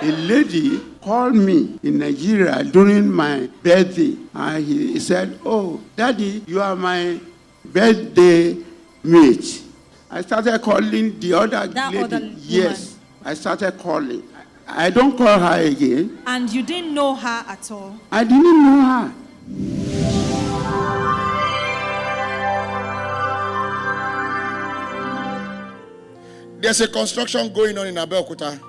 A lady called me in Nigeria during my birthday, and he said, "Oh, Daddy, you are my birthday mate." I started calling the other lady. Yes, I started calling. I don't call her again. And you didn't know her at all? I didn't know her. There's a construction going on in Abeokuta.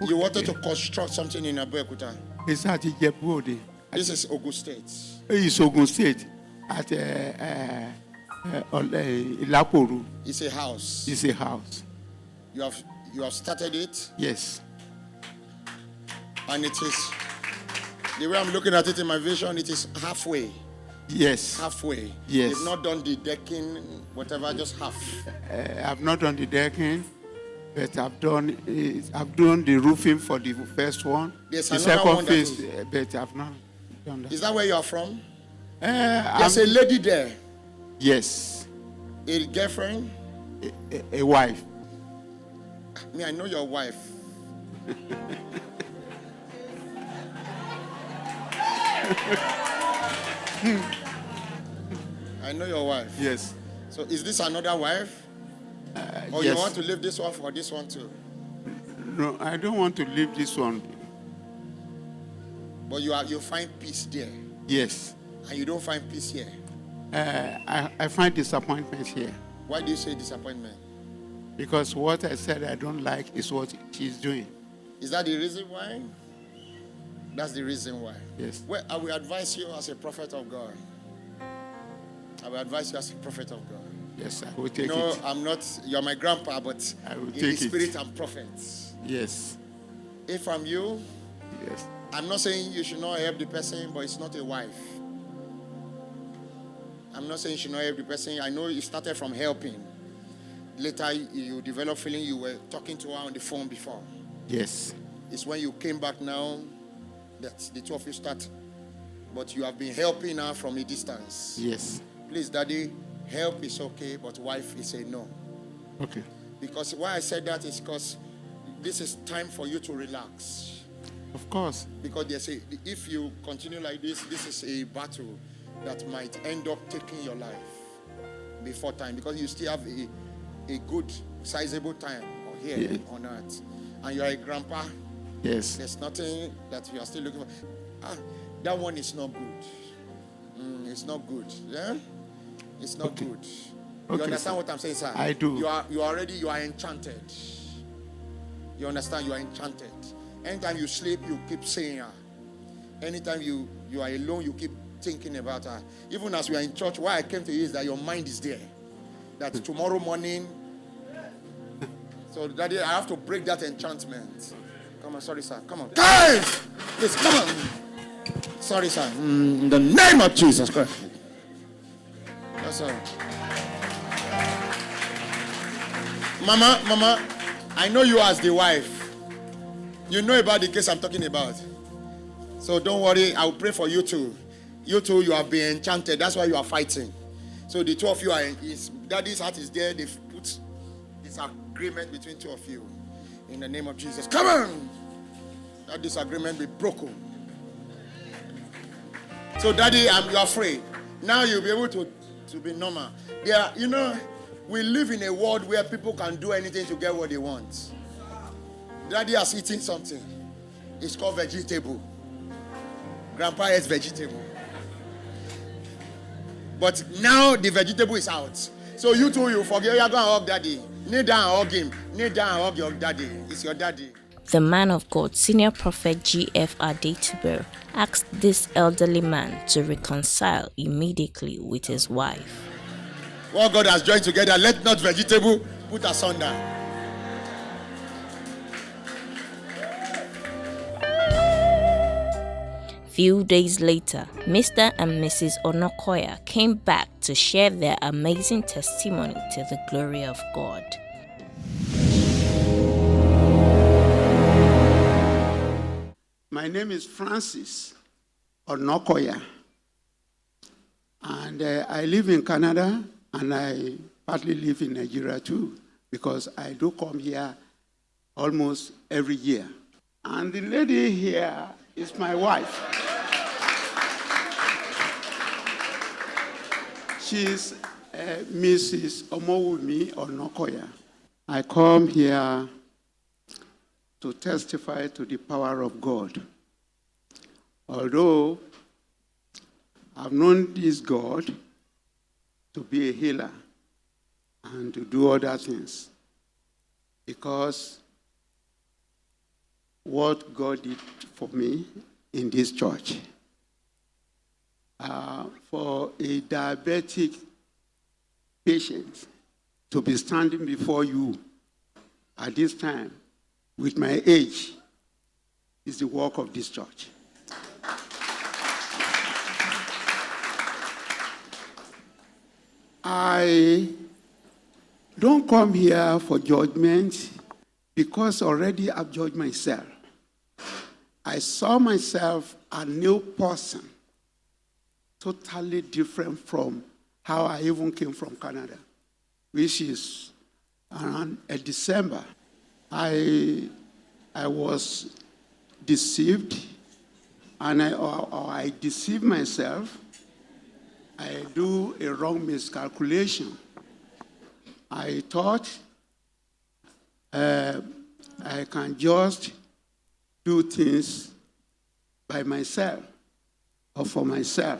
You wanted to construct something in Abeokuta. It's at GF Adetuberu. This is Ogun State. It's Ogun State at Ilaporu. It's a house. It's a house. You have started it? Yes. And it is, the way I'm looking at it in my vision, it is halfway. Yes. Halfway. Yes. You've not done the decking, whatever, just half. I've not done the decking, but I've done the roofing for the first one. There's the another second one phase, but I've not done that. Is that where you are from? There's a lady there. Yes. A girlfriend? A wife. Me, I know your wife. I know your wife. Yes. So is this another wife? Or yes. you want to leave this one for this one too? No, I don't want to leave this one. But you find peace there. Yes. And you don't find peace here. I find disappointment here. Why do you say disappointment? Because what I said I don't like is what she's doing. Is that the reason why? That's the reason why. Yes. Well, I will advise you as a prophet of God. I will advise you as a prophet of God. Yes, I will take it. No, I'm not. You're my grandpa, but I will in take the spirit, it. I'm prophet. Yes. If I'm you, yes. I'm not saying you should not help the person, but it's not a wife. I'm not saying you should not help the person. I know you started from helping. Later, you develop feeling you were talking to her on the phone before. Yes. It's when you came back now that the two of you start. But you have been helping her from a distance. Yes. Please, Daddy, help is okay, but wife is a no. Okay. Because why I said that is because this is time for you to relax. Of course. Because they say if you continue like this, this is a battle that might end up taking your life before time. Because you still have a good, sizable time here on earth. And you are a grandpa. Yes. There's nothing that you are still looking for. That one is not good. It's not good. Yeah? It's not good. You understand sir. what I'm saying, sir? I do. You are enchanted. You understand? You are enchanted. Anytime you sleep, you keep saying her. Anytime you are alone, you keep thinking about her. Even as we are in church, why I came to you is that your mind is there. That tomorrow morning. So, Daddy, I have to break that enchantment. Come on, sorry, sir. Come on. Guys! Please, come on. Sorry, sir. In the name of Jesus Christ. That's all. Mama, I know you as the wife. You know about the case I'm talking about. So don't worry, I will pray for you too. You too, you have been enchanted. That's why you are fighting. So the two of you Daddy's heart is there. They've put this agreement between two of you. In the name of Jesus. Come on! That disagreement be broken. So, Daddy, you're afraid. Now you'll be able to be normal. We live in a world where people can do anything to get what they want. Daddy has eaten something. It's called vegetable. Grandpa eats vegetable. But now the vegetable is out. So you two, you forget, you're going to hug Daddy. Kneel down and hug him. Kneel down and hug your daddy. It's your daddy. The man of God, Senior Prophet GF Adetuberu, asked this elderly man to reconcile immediately with his wife. What God has joined together, let not vegetable put asunder. Few days later, Mr. and Mrs. Onakoya came back to share their amazing testimony to the glory of God. My name is Francis Onakoya, and I live in Canada, and I partly live in Nigeria too, because I do come here almost every year. And the lady here is my wife. She's Mrs. Onakoya. I come here to testify to the power of God. Although I've known this God to be a healer and to do other things, because what God did for me in this church. For a diabetic patient to be standing before you at this time with my age is the work of this church. I don't come here for judgment because already I've judged myself. I saw myself a new person, totally different from how I even came from Canada, which is around December. I was deceived, and I deceived myself. I do a wrong miscalculation. I thought I can just do things by myself or for myself,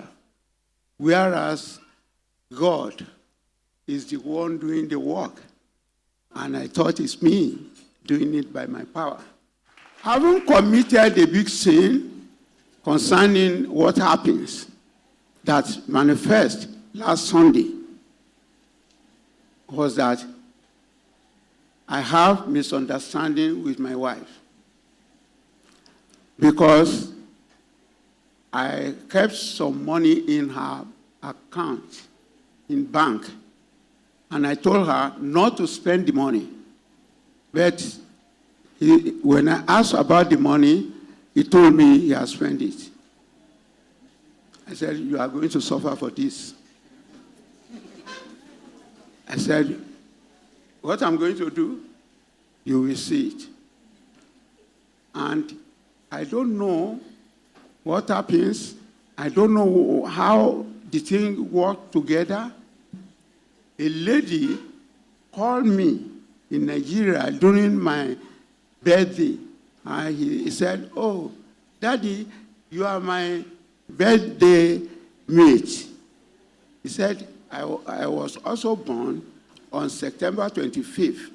whereas God is the one doing the work, and I thought it's me doing it by my power. Having committed a big sin concerning what happens that manifest last Sunday was that I have misunderstanding with my wife because I kept some money in her account in bank, and I told her not to spend the money. But when I asked about the money, he told me he has spent it. I said, you are going to suffer for this. I said, what I'm going to do, you will see it. And I don't know what happens. I don't know how the thing worked together. A lady called me in Nigeria during my birthday. And he said, oh, Daddy, you are my birthday mate. He said, I was also born on September 25th.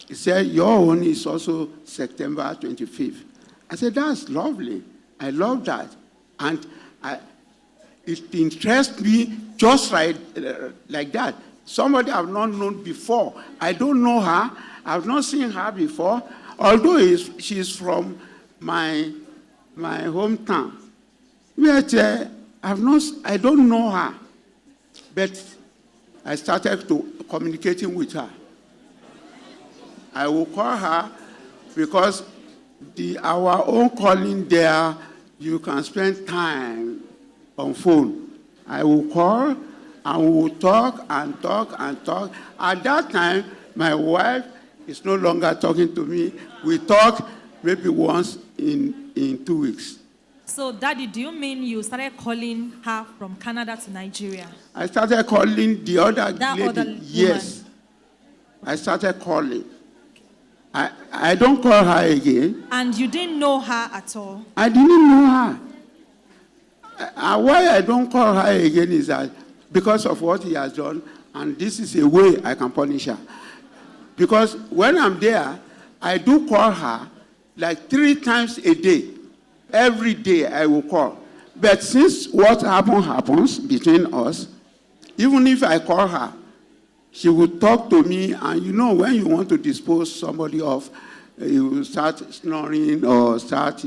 He said, your own is also September 25th. I said, that's lovely. I love that. And it interests me just like that. Somebody I've not known before. I don't know her. I've not seen her before, although she's from my hometown. But I don't know her. But I started communicating with her. I will call her because our own calling there, you can spend time on phone. I will call and we will talk and talk and talk. At that time, my wife is no longer talking to me. We talk maybe once in 2 weeks. So, Daddy, do you mean you started calling her from Canada to Nigeria? I started calling the other lady. Other yes. woman. I started calling. I don't call her again. And you didn't know her at all? I didn't know her. Why I don't call her again is that because of what he has done, and this is a way I can punish her. Because when I'm there, I do call her like 3 times a day. Every day I will call. But since what happens between us, even if I call her, she will talk to me, and you know when you want to dispose somebody off, you will start snoring or start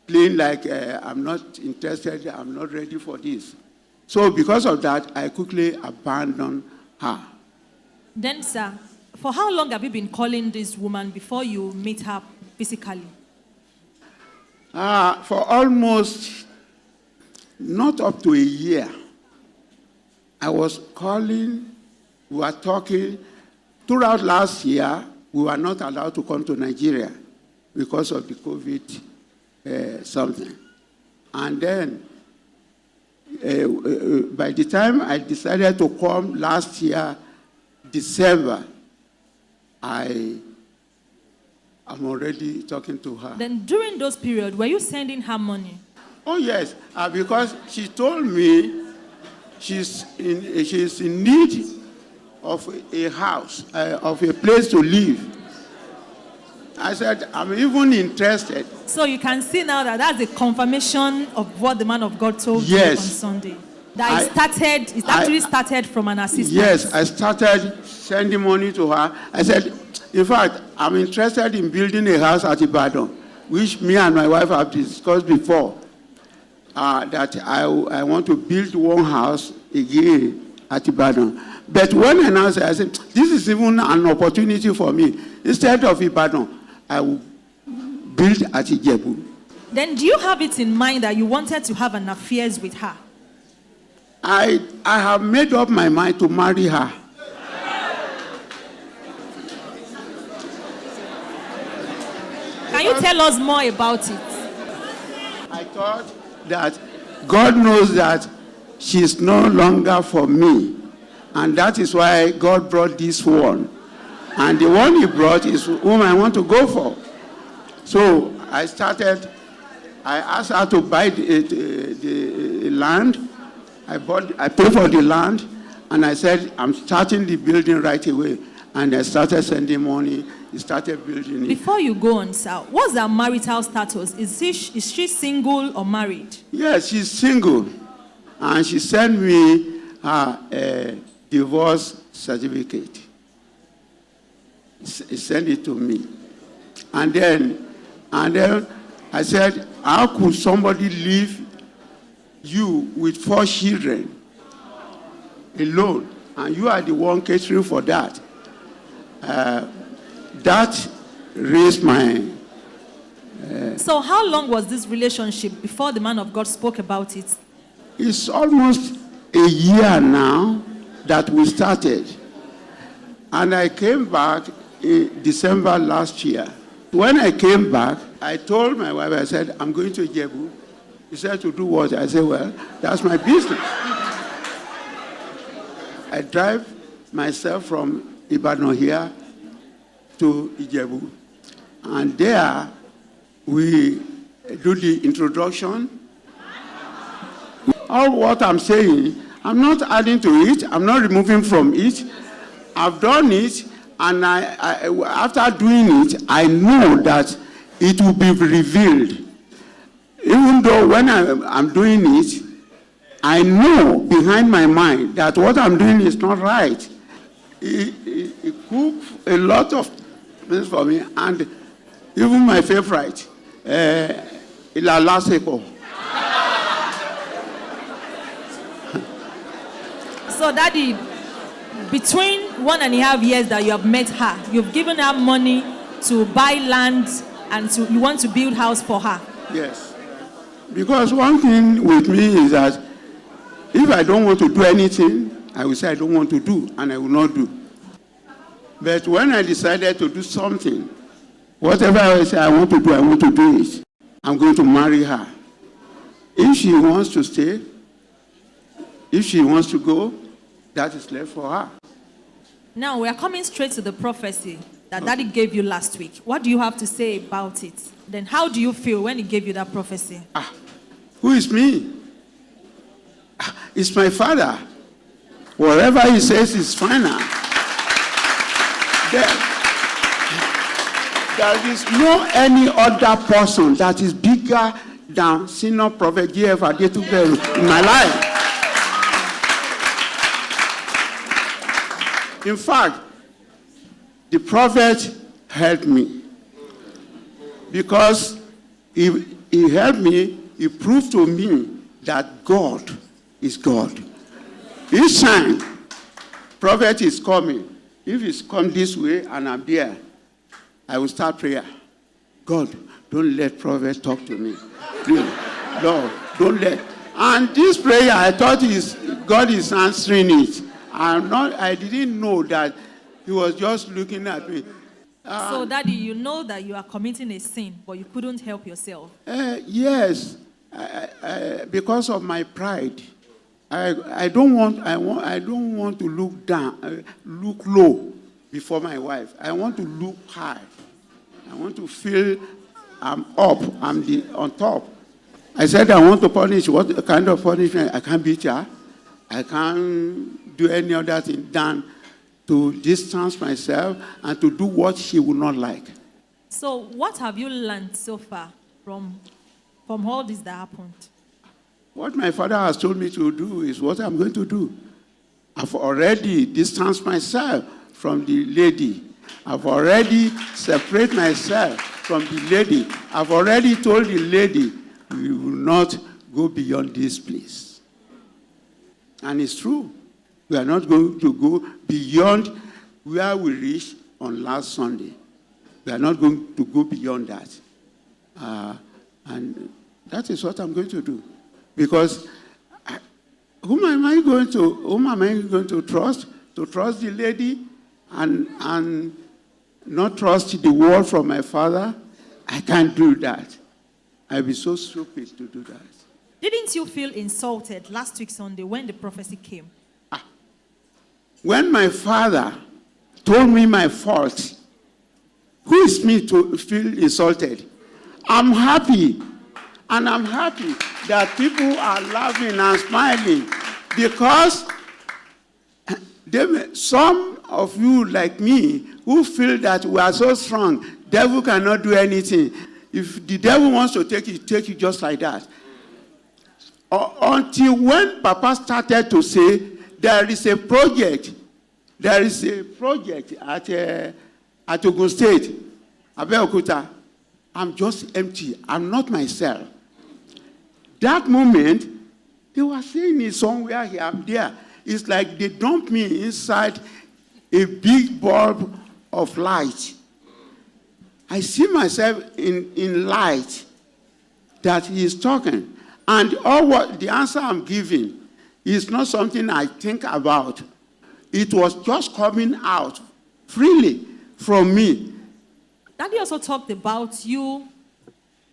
playing like I'm not interested, I'm not ready for this. So because of that, I quickly abandoned her. Then, sir, for how long have you been calling this woman before you meet her physically? For almost not up to a year. I was calling, we were talking. Throughout last year, we were not allowed to come to Nigeria because of the COVID something. And then, by the time I decided to come last year, December, I'm already talking to her. Then during those periods, were you sending her money? Oh yes, because she told me she's in need of a house, of a place to live. I said, I'm even interested. So you can see now that that's a confirmation of what the man of God told Yes. you on Sunday. That it actually started from an assistant. Yes, I started sending money to her. I said, in fact, I'm interested in building a house at Ibadan, which me and my wife have discussed before, that I want to build one house again at Ibadan. But when I now said, I said, this is even an opportunity for me. Instead of Ibadan, I will build at Ijebu. Then do you have it in mind that you wanted to have an affair with her? I have made up my mind to marry her. Can you tell us more about it? I thought that God knows that she's no longer for me. And that is why God brought this one. And the one he brought is whom I want to go for. So I asked her to buy the land. I paid for the land, and I said, I'm starting the building right away. And I started sending money. He started building it. Before you go on, sir, what's her marital status? Is she single or married? Yes, she's single. And she sent me her divorce certificate. He sent it to me. And then I said, how could somebody leave you with 4 children alone? And you are the one catering for that. That raised my... So how long was this relationship before the man of God spoke about it? It's almost a year now that we started. And I came back in December last year. When I came back, I told my wife, I said, I'm going to Ijebu. He said, to do what? I said, well, that's my business. I drive myself from Ibadan here to Ijebu. And there, we do the introduction. All what I'm saying, I'm not adding to it. I'm not removing from it. I've done it, and after doing it, I know that it will be revealed. Even though when I'm doing it, I know behind my mind that what I'm doing is not right. He cooked a lot of things for me, and even my favorite, Ilalaseko. So, Daddy, between 1.5 years that you have met her, you've given her money to buy land and you want to build house for her. Yes. Because one thing with me is that if I don't want to do anything, I will say I don't want to do, and I will not do. But when I decided to do something, whatever I say I want to do it. I'm going to marry her. If she wants to stay, if she wants to go, that is left for her. Now, we are coming straight to the prophecy that Daddy gave you last week. What do you have to say about it? Then how do you feel when he gave you that prophecy? Who is me? It's my father. Whatever he says is final. There is no any other person that is bigger than Senior Prophet GF Adetuberu in my life. In fact, the prophet helped me because he helped me. He proved to me that God is God. Each time prophet is coming, if he's come this way and I'm there, I will start prayer. God, don't let prophet talk to me. Please, Lord, don't let. And this prayer, I thought God is answering it. I didn't know that he was just looking at me. So, Daddy, you know that you are committing a sin, but you couldn't help yourself. Yes, because of my pride. I don't want to look down, look low before my wife. I want to look high. I want to feel I'm up, on top. I said I want to punish. What kind of punishment? I can't beat her. I can't do any other thing than to distance myself and to do what she would not like. So what have you learned so far from all this that happened? What my father has told me to do is what I'm going to do. I've already distanced myself from the lady. I've already separated myself from the lady. I've already told the lady, we will not go beyond this place. And it's true. We are not going to go beyond where we reached on last Sunday. We are not going to go beyond that. And that is what I'm going to do. Because whom am I going to trust? To trust the lady and not trust the word from my father? I can't do that. I'd be so stupid to do that. Didn't you feel insulted last week Sunday when the prophecy came? When my father told me my fault, who is me to feel insulted? I'm happy. And I'm happy that people are laughing and smiling because some of you like me who feel that we are so strong, devil cannot do anything. If the devil wants to take you just like that. Until when Papa started to say, there is a project at Ogun State, Abeokuta. I'm just empty. I'm not myself. That moment, they were saying it somewhere here, I'm there. It's like they dumped me inside a big bulb of light. I see myself in light that he is talking. And the answer I'm giving is not something I think about. It was just coming out freely from me. Daddy also talked about you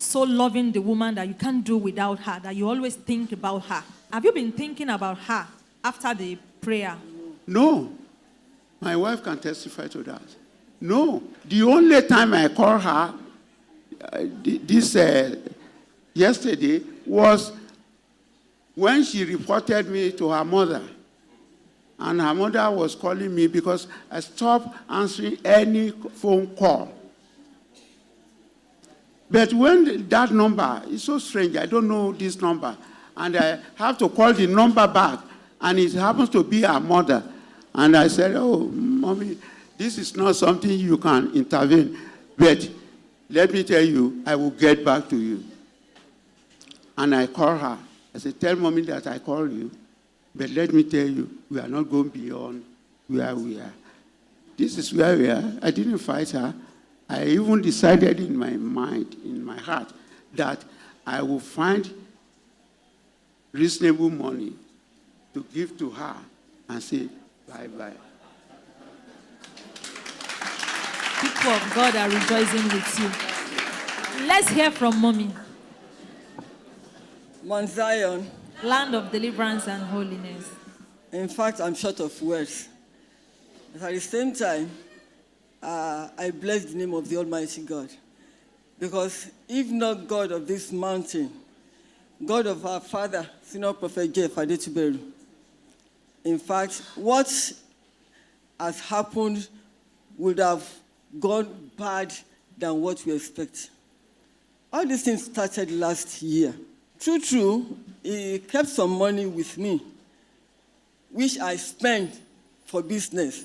so loving the woman that you can't do without her, that you always think about her. Have you been thinking about her after the prayer? No. My wife can testify to that. No. The only time I called her yesterday was when she reported me to her mother. And her mother was calling me because I stopped answering any phone call. But when that number is so strange, I don't know this number, and I have to call the number back, and it happens to be her mother. And I said, oh, Mommy, this is not something you can intervene, but let me tell you, I will get back to you. And I call her. I said, tell Mommy that I called you, but let me tell you, we are not going beyond where we are. This is where we are. I didn't fight her. I even decided in my mind, in my heart, that I will find reasonable money to give to her and say, bye-bye. People of God are rejoicing with you. Let's hear from Mommy. Mount Zion. Land of deliverance and holiness. In fact, I'm short of words. But at the same time, I bless the name of the Almighty God. Because if not God of this mountain, God of our father, Senior Prophet GF Adetuberu, in fact, what has happened would have gone bad than what we expect. All these things started last year. True, he kept some money with me, which I spent for business.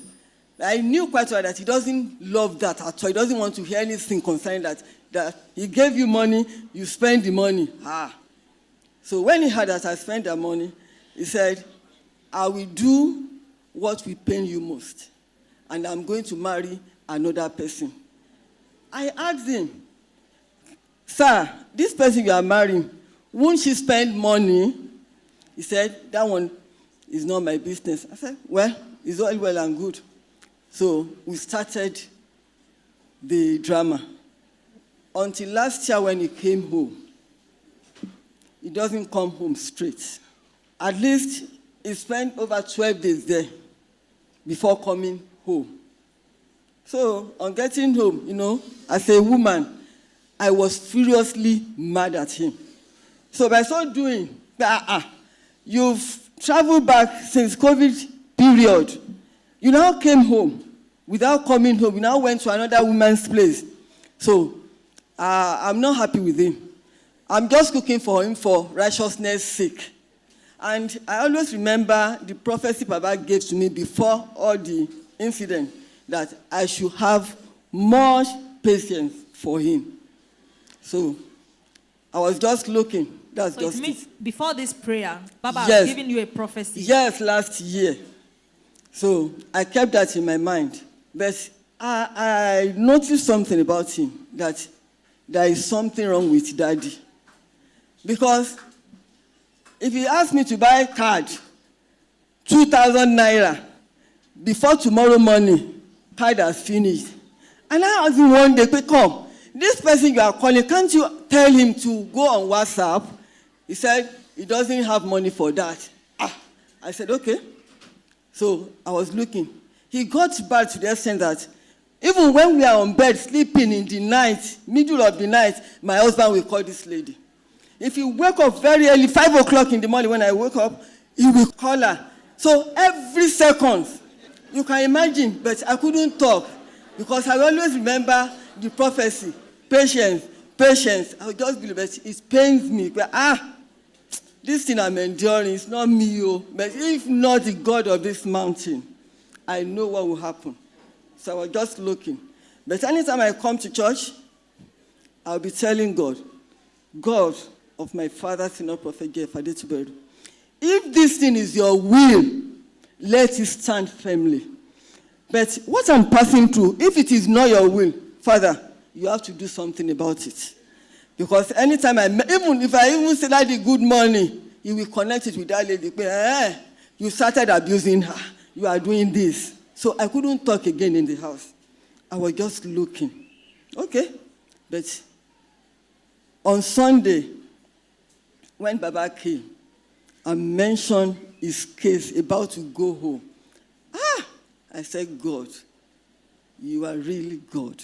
I knew quite well that he doesn't love that at all. He doesn't want to hear anything concerning that he gave you money, you spend the money. So when he heard that I spent the money, he said, I will do what will pain you most, and I'm going to marry another person. I asked him, sir, this person you are marrying, won't she spend money? He said, that one is not my business. I said, well, it's all well and good. So we started the drama. Until last year when he came home, he doesn't come home straight. At least he spent over 12 days there before coming home. So on getting home, as a woman, I was furiously mad at him. So by so doing, you've traveled back since COVID period. You now came home. Without coming home, you now went to another woman's place. So I'm not happy with him. I'm just looking for him for righteousness' sake. And I always remember the prophecy Baba gave to me before all the incident, that I should have much patience for him. So I was just looking. That's So just it means it. before this prayer, Baba Yes. has given you a prophecy. Yes, last year. So I kept that in my mind. But I noticed something about him, that there is something wrong with Daddy. Because if he asked me to buy a card, 2,000 naira, before tomorrow morning, card has finished. And I asked him one day, come, this person you are calling, can't you tell him to go on WhatsApp? He said he doesn't have money for that. I said, okay. So I was looking. He got bad to the extent that even when we are on bed, sleeping in the night, middle of the night, my husband will call this lady. If you wake up very early, 5 o'clock in the morning when I wake up, he will call her. So every second, you can imagine, but I couldn't talk because I always remember the prophecy, patience, patience. I would just believe, but it pains me. But this thing I'm enduring, it's not me, but if not the God of this mountain, I know what will happen. So I was just looking. But anytime I come to church, I'll be telling God, God of my father, senior prophet GF Adetuberu, if this thing is your will, let it stand firmly. But what I'm passing through, if it is not your will, Father, you have to do something about it. Because anytime even if I even say that good morning, you will connect it with that lady. You started abusing her. You are doing this. So I couldn't talk again in the house. I was just looking. Okay. But on Sunday, when Baba came and mentioned his case about to go home, I said, God, you are really God.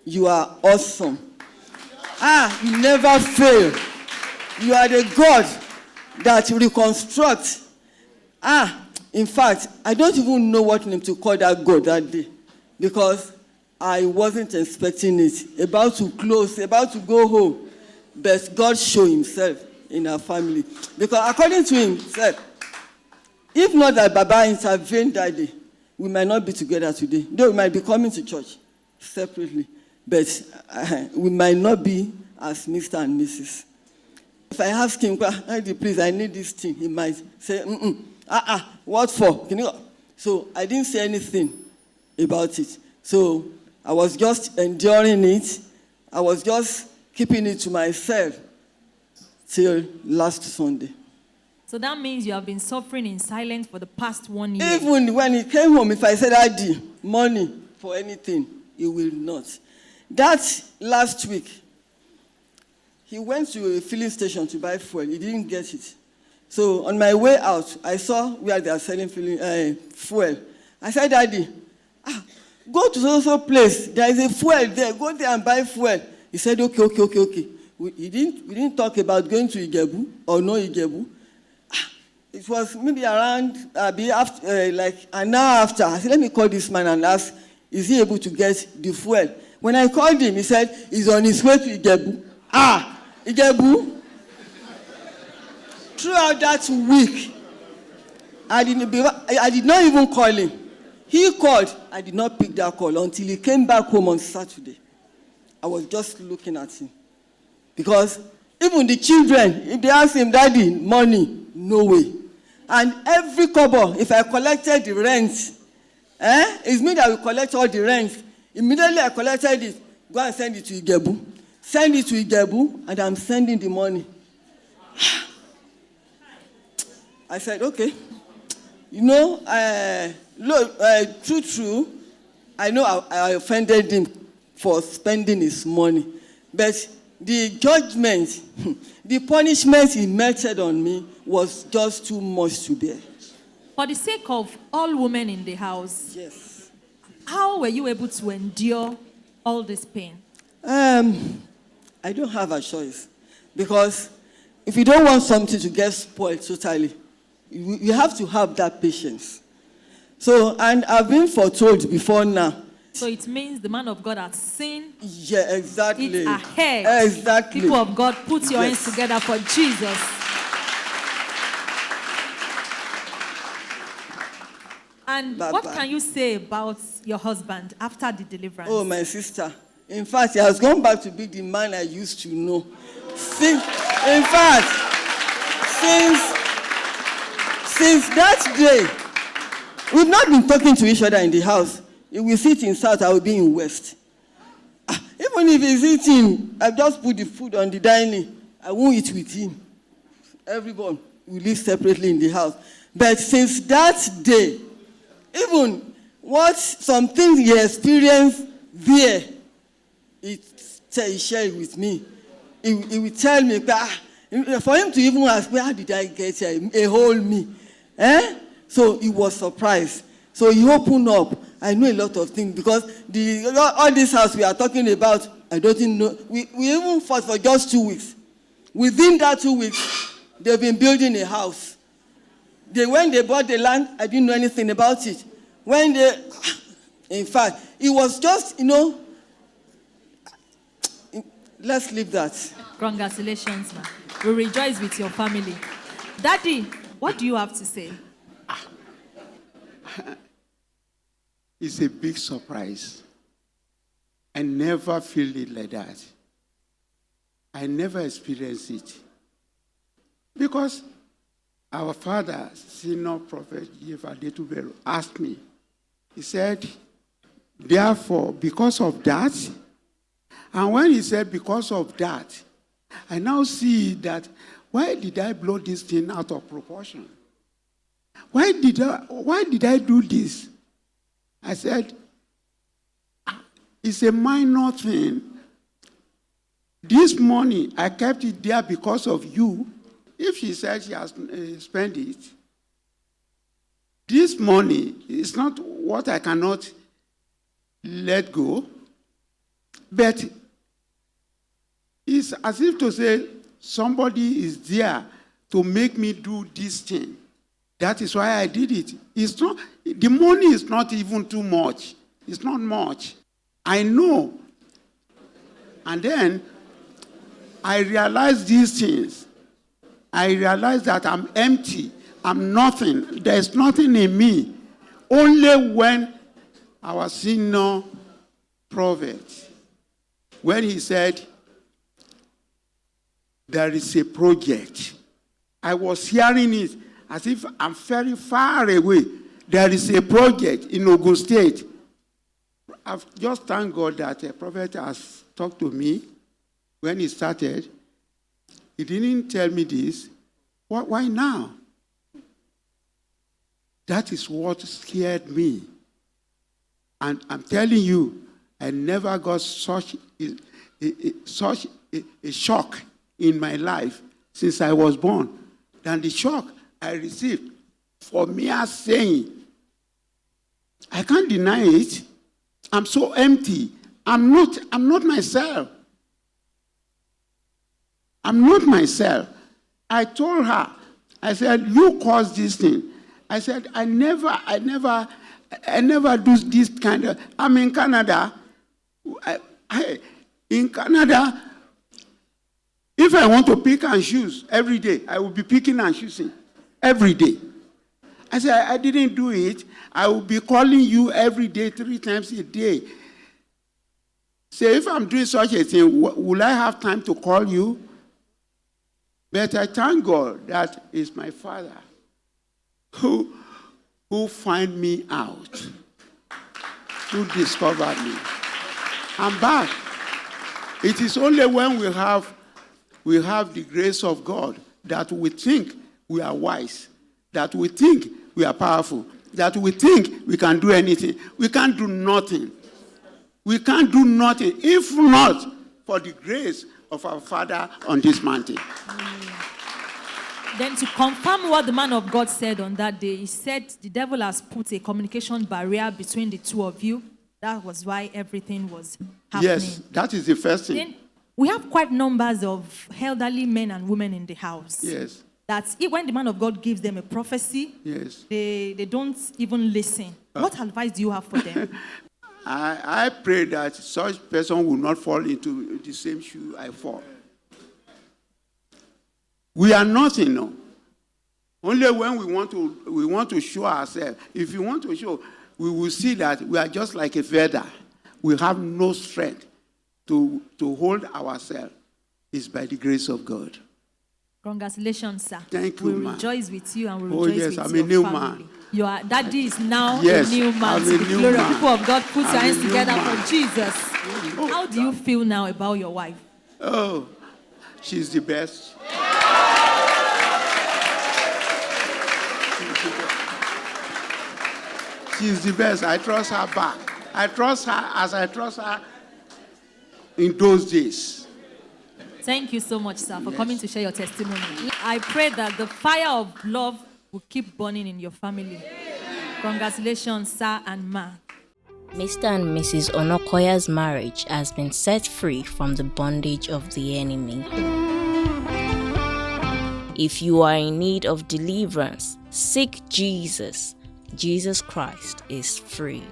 You are awesome. You never fail. You are the God that reconstructs. In fact, I don't even know what name to call that God that day because I wasn't expecting it. About to close, about to go home. But God showed himself in our family. Because according to him, said, if not that Baba intervened that day, we might not be together today. Though we might be coming to church separately. But we might not be as Mr. and Mrs. If I ask him, please, I need this thing, he might say, what for? So I didn't say anything about it. So I was just enduring it. I was just keeping it to myself till last Sunday. So that means you have been suffering in silence for the past 1 year. Even when he came home, if I said, Daddy, money for anything, he will not. That last week, he went to a filling station to buy fuel. He didn't get it. So on my way out, I saw where they are selling fuel. I said, Daddy, go to so place. There is a fuel there. Go there and buy fuel. He said, okay. We didn't talk about going to Ijebu or no Ijebu. It was maybe around, like an hour after. I said, let me call this man and ask, is he able to get the fuel? When I called him, he said, he's on his way to Ijebu. Ijebu. Throughout that week, I did not even call him. He called. I did not pick that call until he came back home on Saturday. I was just looking at him. Because even the children, if they ask him, Daddy, money, no way. And every kobo, if I collected the rent, it's me that will collect all the rent. Immediately I collected it, go and send it to Ijebu. Send it to Ijebu, and I'm sending the money. I said, okay. True, I know I offended him for spending his money. But the judgment, the punishment he meted on me was just too much to bear. For the sake of all women in the house, Yes. how were you able to endure all this pain? I don't have a choice. Because if you don't want something to get spoiled totally, you have to have that patience. So, and I've been foretold before now. So it means the man of God has seen Yeah, exactly. it ahead. Exactly. People of God, put your Yes. hands together for Jesus. And Bye-bye. what can you say about your husband after the deliverance? Oh, my sister. In fact, he has gone back to be the man I used to know. Since that day, we've not been talking to each other in the house. He will sit in south, I will be in west. Even if he's eating, I just put the food on the dining. I won't eat with him. Everyone will live separately in the house. But since that day, even what some things he experienced there, he shared with me. He will tell me, for him to even ask me, how did I get here? A whole me. So he was surprised. So he opened up. I know a lot of things because all this house we are talking about, I don't know. We even fought for just 2 weeks. Within that 2 weeks, they've been building a house. When they bought the land, I didn't know anything about it. In fact, it was just, let's leave that. Congratulations, man. We rejoice with your family. Daddy, what do you have to say? It's a big surprise. I never feel it like that. I never experienced it. Because our father, senior prophet GF Adetuberu, asked me, he said, therefore, because of that, and when he said because of that, I now see that, why did I blow this thing out of proportion? Why did I do this? I said, it's a minor thing. This money, I kept it there because of you. If she said she has spent it, this money is not what I cannot let go, but it's as if to say somebody is there to make me do this thing. That is why I did it. It's not, the money is not even too much. It's not much. I know. And then I realized these things. I realized that I'm empty. I'm nothing. There's nothing in me. Only when our senior prophet, when he said, there is a project, I was hearing it as if I'm very far away. There is a project in Ogun State. I've just thanked God that a prophet has talked to me when he started. He didn't tell me this. Why now? That is what scared me. And I'm telling you, I never got such a shock in my life since I was born than the shock I received for mere saying. I can't deny it. I'm so empty. I'm not myself. I'm not myself. I told her, I said, you caused this thing. I said, I never do this kind of, I'm in Canada. In Canada, if I want to pick and choose every day, I will be picking and choosing every day. I said, I didn't do it. I will be calling you every day, 3 times a day. Say, if I'm doing such a thing, will I have time to call you? But I thank God that is my Father who find me out, who discovered me. I'm back. It is only when we have the grace of God that we think we are wise, that we think we are powerful, that we think we can do anything. We can't do nothing. We can't do nothing if not for the grace of our Father on this mountain. Then to confirm what the man of God said on that day, he said the devil has put a communication barrier between the two of you. That was why everything was happening. Yes, that is the first thing. Then we have quite numbers of elderly men and women in the house. Yes. That when the man of God gives them a prophecy, Yes. they don't even listen. What advice do you have for them? I pray that such person will not fall into the same shoe I fall. We are nothing, no. Only when we want to show ourselves. If you want to show, we will see that we are just like a feather. We have no strength to hold ourselves. It's by the grace of God. Congratulations, sir. Thank you, we ma. rejoice with you and we Oh, rejoice yes, with I'm your a new family. man. Your daddy is now Yes, a new man. I'm To a the new glory of man. people of God, put your I'm a hands new together man. for Jesus. How do you feel now about your wife? Oh, she's the best. She's the best. I trust her back. I trust her as I trust her in those days. Thank you so much, sir, for coming to share your testimony. I pray that the fire of love will keep burning in your family. Congratulations, sir and ma. Mr. and Mrs. Onakoya's marriage has been set free from the bondage of the enemy. If you are in need of deliverance, seek Jesus. Jesus Christ is free.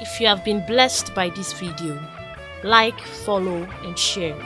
If you have been blessed by this video, like, follow, and share.